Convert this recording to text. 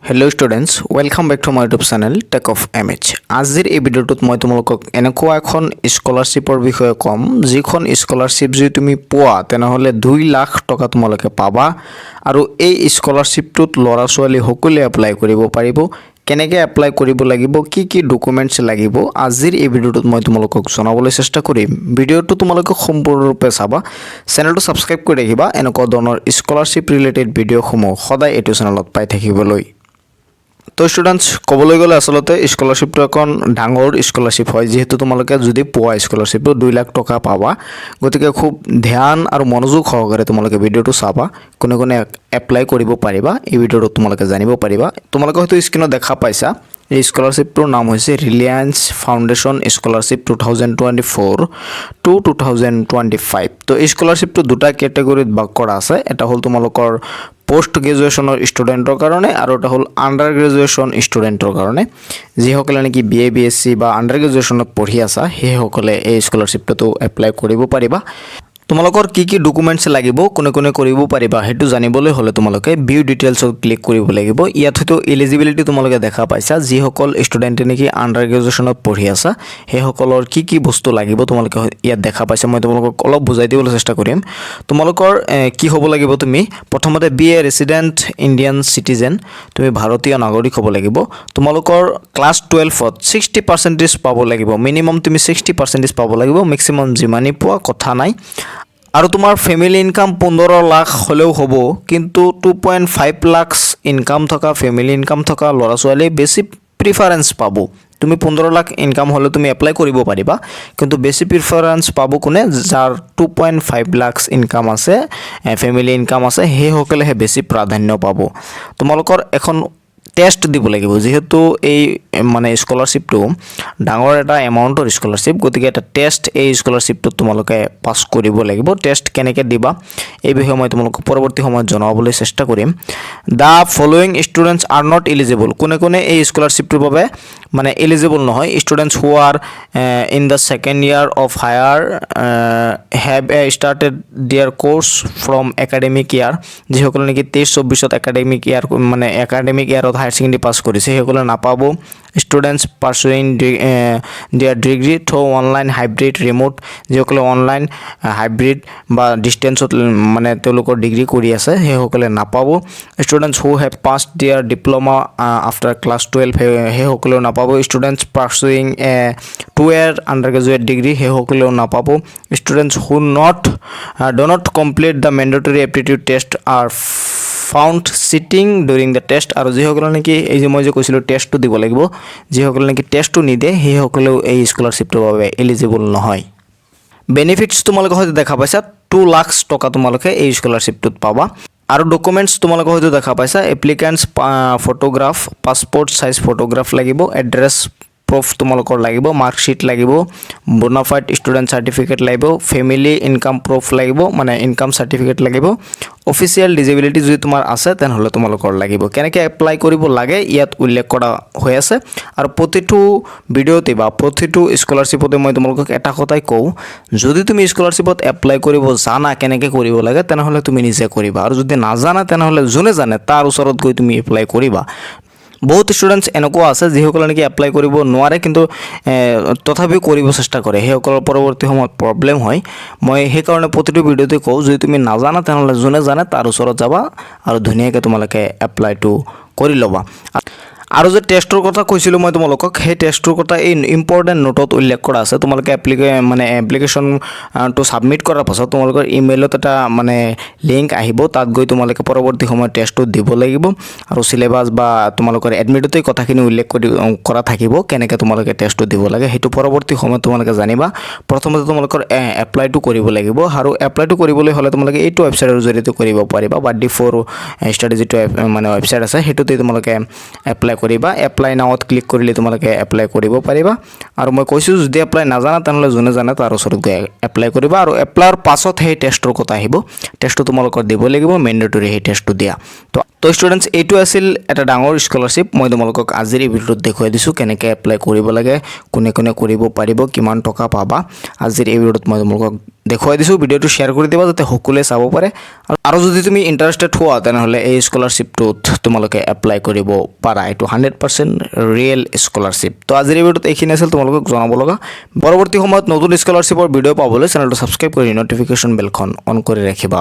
Hello students, welcome back to my YouTube channel Tech of MH. আজিৰ এই ভিডিঅ'টোত মই তোমালোকক এনেকুৱা এখন স্কলাৰশ্বিপৰ বিষয়ে ক'ম যিখন স্কলাৰশ্বিপ যদি তুমি পোৱা তেনেহ'লে 2 লাখ টকা তোমালোকে পাবা আৰু এই স্কলাৰশ্বিপটোত ল'ৰা ছোৱালী সকলোৱে এপ্লাই কৰিব পাৰিব কেনেকৈ এপ্লাই কৰিব লাগিব কি ডকুমেন্টছ লাগিব আজিৰ এই ভিডিঅ'টোত মই তোমালোকক জনাবলৈ চেষ্টা কৰিম ভিডিঅ'টো তোমালোকে সম্পূৰ্ণৰূপে চাবা চেনেলটো সাবস্ক্ৰাইব কৰি ৰাখিবা এনেকুৱা ধৰণৰ স্কলাৰশ্বিপ ৰিলেটেড ভিডিঅ'সমূহ সদায় এইটো চেনেলত পাই থাকিবলৈ তো স্টুডেন্টস কবলৈ গলে আসলতে স্কলারশিপটো এখন ডাঙৰ স্কলাৰশিপ হয় যেহেতু তোমালোকে যদি পোৱা স্কলাৰশিপটো 2 লাখ টকা পাবা গতিকে খুব ধ্যান আৰু মনোযোগ সহকাৰে তোমালোকে ভিডিঅ'টো চাবা কোনে কোনে এপ্লাই কৰিব পাৰিবা এই ভিডিঅ'টো তোমালোকে জানিব পাৰিবা তোমালোকে হয়তো স্ক্ৰিনত দেখা পাইছা এই স্কলাৰশিপটোৰ নাম হৈছে ৰিলায়েন্স ফাউন্ডেশন স্কলাৰশিপ 2024 টু 2025 তো এই স্কলাৰশিপটো দুটা ক্যাটাগৰীত ভাগ কৰা আছে এটা হ'ল তোমালোকৰ পোষ্ট গ্ৰেজুৱেশ্যনৰ ষ্টুডেণ্টৰ কাৰণে আৰু এটা হ'ল আণ্ডাৰ গ্ৰেজুৱেশ্যন ষ্টুডেণ্টৰ কাৰণে যিসকলে নেকি বিএ বিএসসি বা আণ্ডাৰ গ্ৰেজুৱেশ্যনত পঢ়ি আছা সেইসকলে এই স্কলাৰশ্বিপটো এপ্লাই কৰিব পাৰিবা তোমালোকৰ কি ডকুমেন্টছ লাগিব কোনে কোনে কৰিব পাৰিবা হেতু জানিবলৈ হলে তোমালোকে ভিউ ডিটেইলছত ক্লিক কৰিব লাগিব ইয়াত হয়তো এলিজিবিলিটি তোমালোকে দেখা পাইছা যিসকল ষ্টুডেণ্টে নেকি আণ্ডাৰ গ্ৰেজুৱেশ্যনত পঢ়ি আছা সেইসকলৰ কি বস্তু লাগিব তোমালোকে ইয়াত দেখা পাইছা মই তোমালোকক অলপ বুজাই দিবলৈ চেষ্টা কৰিম তোমালোকৰ কি হ'ব লাগিব তুমি প্ৰথমতে বি এ ৰেসিডেন্ট ইণ্ডিয়ান সিটিজেন তুমি ভাৰতীয় নাগৰিক হ'ব লাগিব তোমালোকৰ ক্লাছ 12ত 60% পাব লাগিব মিনিমাম তুমি 60% পাব লাগিব ম্যাক্সিমাম যিমানি পোৱা কথা নাই আৰু তোমাৰ ফ্যামিলি ইনকাম 15 লাখ হলেও হ'ব কিন্তু 2.5 লাখ ইনকাম থকা ফ্যামিলি ইনকাম থকা ল'ৰা ছোৱালী বেছি প্ৰিফাৰেন্স পাব তুমি 15 লাখ ইনকাম হলে তুমি এপ্লাই কৰিব পাৰিবা কিন্তু বেছি প্ৰিফাৰেন্স পাব কোনে যাৰ 2.5 লাখ ইনকাম আছে ফ্যামিলি ইনকাম আছে হে সকলেহে বেছি প্ৰাধান্য পাব তোমালোকৰ এখন টেষ্ট দিব লাগিব যেহেতু এই মানে স্কলাৰশ্বিপটো ডাঙৰ এটা এমাউন্টৰ স্কলাৰশ্বিপ গতিকে এটা টেষ্ট এই স্কলাৰশ্বিপটো তোমালোকে পাস কৰিব লাগিব টেষ্ট কেনেকৈ দিবা এই বিষয়ে মই তোমালোকক পৰৱৰ্তী সময়ত জনাবলৈ চেষ্টা কৰিম the following students are not eligible কোনে কোনে এই স্কলাৰশ্বিপটোৰ বাবে মানে এলিজিবল নহয় students who are in the second year of higher have started their course from academic year যিসকলে নেকি 23-24 একাডেমিক ইয়াৰ মানে একাডেমিক ইয়াৰত হায়াৰ সেকেন্ডাৰী পাস কৰিছে সেইসকলে নাপাব students pursuing their degree through online hybrid remote যিসকলে online hybrid বা ডিসটেন্সত মানে তেওঁলোকৰ ডিগ্ৰী কৰি আছে সেইসকলে নাপাব students who have passed their diploma after class 12 সেইসকলেও নাপাব students pursuing a 2-year undergraduate degree সেইসকলেও নাপাব students who do not complete the mandatory aptitude test are found sitting during the test আৰু যিসকলে নেকি এই যে মই যে কৈছিলো টেষ্টটো দিব লাগিব যিসকলে নেকি টেষ্টটো নিদে সেইসকলেও এই স্কলাৰশ্বিপটোৰ বাবে এলিজিবল নহয় বেনিফিটস তোমালোকে হয়তো দেখা পাইছা 2 লাখ টকা তোমালোকে এই স্কলাৰশ্বিপটোত পাবা আৰু ডকুমেন্টছ তোমালোকে হয়তো দেখা পাইছা এপ্লিকেন্টস ফটোগ্ৰাফ পাসপোৰ্ট সাইজ ফটোগ্ৰাফ লাগিব এড্ৰেছ proof তোমালোকৰ লাগিব মাৰ্কশিট লাগিব বোনাফাইড ষ্টুডেন্ট সাৰ্টিফিকেট লাগিব ফ্যামিলি ইনকাম proof লাগিব মানে ইনকাম সাৰ্টিফিকেট লাগিব অফিচিয়েল ডিজেবিলিটি যদি তোমাৰ আছে তেনেহলে তোমালোকৰ লাগিব কেনেকৈ এপ্লাই কৰিব লাগে ইয়াত উল্লেখ কৰা হৈ আছে আৰু প্ৰতিটো ভিডিওতে বা প্ৰতিটো স্কলাৰশ্বিপতে মই তোমালোকক এটা কথাই কওঁ যদি তুমি স্কলাৰশ্বিপত এপ্লাই কৰিব জানা কেনেকৈ কৰিব লাগে তেনেহলে তুমি নিজে কৰিবা আৰু যদি নাজানা তেনেহলে যোনে জানে তাৰ ওচৰত গৈ তুমি এপ্লাই কৰিবা বহুত ষ্টুডেন্টস এনেকুৱা আছে যিসকলে নেকি এপ্লাই কৰিব নোৱাৰে কিন্তু তথাপিও কৰিব চেষ্টা কৰে সেইসকলৰ পৰৱৰ্তী সময়ত প্ৰবলেম হয় মই সেই কাৰণে প্ৰতিটো ভিডিওতে কওঁ যদি তুমি নাজানা তেনেহলে যোনে জানে তাৰ ওচৰত যাবা আৰু ধুনীয়াকৈ তোমালোকে এপ্লাইটো কৰি লবা আৰু যে টেষ্টৰ কথা কৈছিলো মই তোমালোকক সেই টেষ্টৰ কথা এই ইম্পৰ্টেন্ট নোটত উল্লেখ কৰা আছে তোমালোকে এপ্লিকেশন টু সাবমিট কৰাৰ পাছত তোমালোকৰ ইমেইলত এটা মানে লিংক আহিব তাত গৈ তোমালোকে পৰৱৰ্তী সময়ত টেষ্টটো দিব লাগিব আৰু সিলেবাস বা তোমালোকৰ এডমিটতে কথাখিনি উল্লেখ কৰা থাকিব কেনেকৈ তোমালোকে টেষ্টটো দিব লাগে হেতু পৰৱৰ্তী সময়ত তোমালোকে জানিবা প্ৰথমতে তোমালোকৰ এপ্লাইটো কৰিব লাগিব আৰু এপ্লাইটো কৰিবলৈ হলে তোমালোকে এইটো ওয়েবসাইটৰ জৰিয়তে কৰিব পাৰিবা বাডি ফৰ ষ্টাডি যেটো মানে ওয়েবসাইট আছে হেতুতে তোমালোকে এপ্লাই কৰিবা এপ্লাই নাওত ক্লিক কৰিলে তোমালোকে এপ্লাই কৰিব পাৰিবা আৰু মই কৈছো যদি এপ্লাই নাজানা তেনেহলে যোনে জানে তাৰ ওচৰত গৈ এপ্লাই কৰিবা আৰু এপ্লাইৰ পাছত সেই টেষ্টৰ কথা আহিব টেষ্টটো তোমালোকৰ দিব লাগিব মেন্ডেটৰি সেই টেষ্টটো দিয়া তো স্টুডেন্টস এইটো আছিল এটা ডাঙৰ স্কলাৰশ্বিপ মই তোমালোকক আজিৰ এই ভিডিওত দেখুৱাই দিছো কেনেকৈ এপ্লাই কৰিব লাগে কোনে কোনে কৰিব পাৰিব কিমান টকা পাবা আজিৰ এই ভিডিওত মই তোমালোকক দেখুৱাই দিছোঁ ভিডিঅ'টো শ্বেয়াৰ কৰি দিবা যাতে সকলোৱে চাব পাৰে আৰু যদি তুমি ইণ্টাৰেষ্টেড হোৱা তেনেহ'লে এই স্কলাৰশ্বিপটোত তোমালোকে এপ্লাই কৰিব পাৰা এইটো 100% ৰিয়েল স্কলাৰশ্বিপ তো আজিৰ এই ভিডিঅ'ত এইখিনি আছিল তোমালোকক জনাব লগা পৰৱৰ্তী সময়ত নতুন স্কলাৰশ্বিপৰ ভিডিঅ' পাবলৈ চেনেলটো ছাবস্ক্ৰাইব কৰি ন'টিফিকেশ্যন বেলখন অন কৰি ৰাখিবা